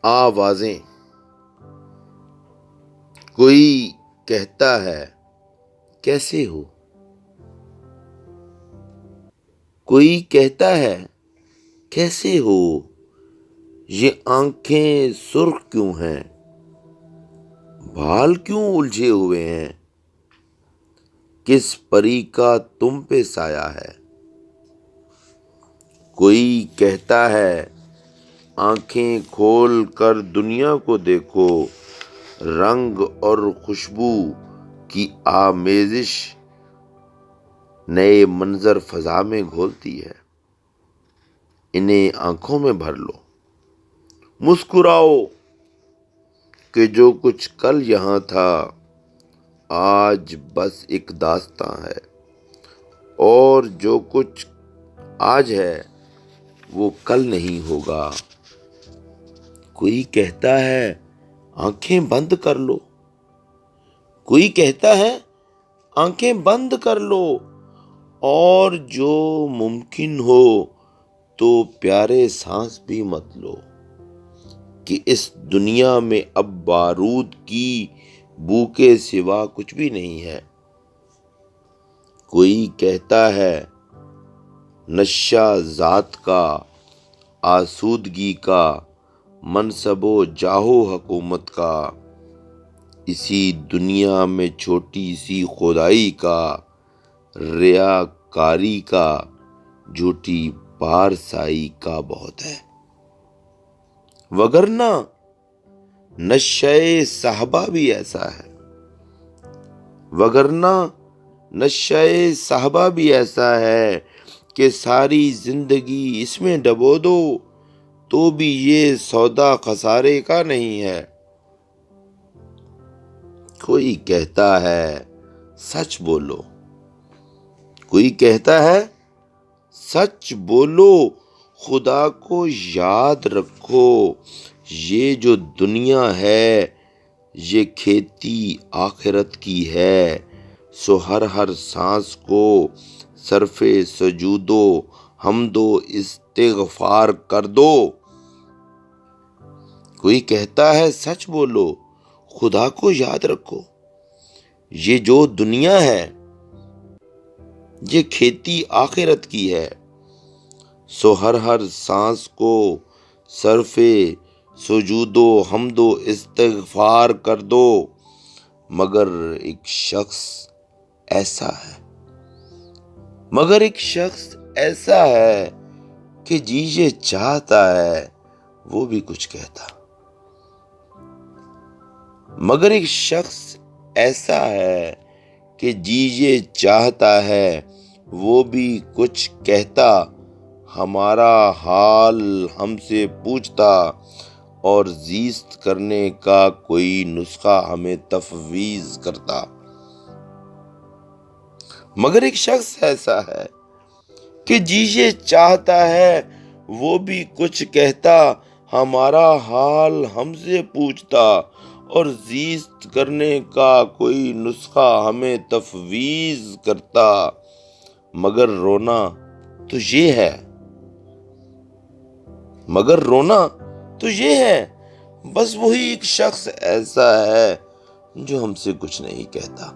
آوازیں۔ کوئی کہتا ہے کیسے ہو، کوئی کہتا ہے کیسے ہو، یہ آنکھیں سرخ کیوں ہیں، بال کیوں الجھے ہوئے ہیں، کس پری کا تم پہ سایہ ہے۔ کوئی کہتا ہے آنکھیں کھول کر دنیا کو دیکھو، رنگ اور خوشبو کی آمیزش نئے منظر فضا میں گھولتی ہے، انہیں آنکھوں میں بھر لو، مسکراؤ کہ جو کچھ کل یہاں تھا آج بس ایک داستاں ہے، اور جو کچھ آج ہے وہ کل نہیں ہوگا۔ کوئی کہتا ہے آنکھیں بند کر لو، کوئی کہتا ہے آنکھیں بند کر لو، اور جو ممکن ہو تو پیارے سانس بھی مت لو، کہ اس دنیا میں اب بارود کی بو کے سوا کچھ بھی نہیں ہے۔ کوئی کہتا ہے نشہ ذات کا، آسودگی کا، منصب و جاہ و حکومت کا، اسی دنیا میں چھوٹی سی خدائی کا، ریاکاری کا، جھوٹی پارسائی کا بہت ہے، وگرنہ نشہ صحابہ بھی ایسا ہے، وگرنہ نشہ صحابہ بھی ایسا ہے کہ ساری زندگی اس میں ڈبو دو تو بھی یہ سودا خسارے کا نہیں ہے۔ کوئی کہتا ہے سچ بولو، کوئی کہتا ہے سچ بولو، خدا کو یاد رکھو، یہ جو دنیا ہے یہ کھیتی آخرت کی ہے، سو ہر سانس کو صرف سجود و حمد و استغفار کر دو۔ کوئی کہتا ہے سچ بولو، خدا کو یاد رکھو، یہ جو دنیا ہے یہ کھیتی آخرت کی ہے، سو ہر سانس کو صرف سجود و حمد و استغفار کر دو، مگر ایک شخص ایسا ہے، مگر ایک شخص ایسا ہے کہ جیجے چاہتا ہے وہ بھی کچھ کہتا، مگر ایک شخص ایسا ہے کہ جیجے چاہتا ہے وہ بھی کچھ کہتا، ہمارا حال ہم سے پوچھتا، اور زیست کرنے کا کوئی نسخہ ہمیں تفویض کرتا، مگر ایک شخص ایسا ہے کہ جیجے چاہتا ہے وہ بھی کچھ کہتا، ہمارا حال ہم سے پوچھتا، اور زیست کرنے کا کوئی نسخہ ہمیں تفویض کرتا، مگر رونا تو یہ ہے، مگر رونا تو یہ ہے، بس وہی ایک شخص ایسا ہے جو ہم سے کچھ نہیں کہتا۔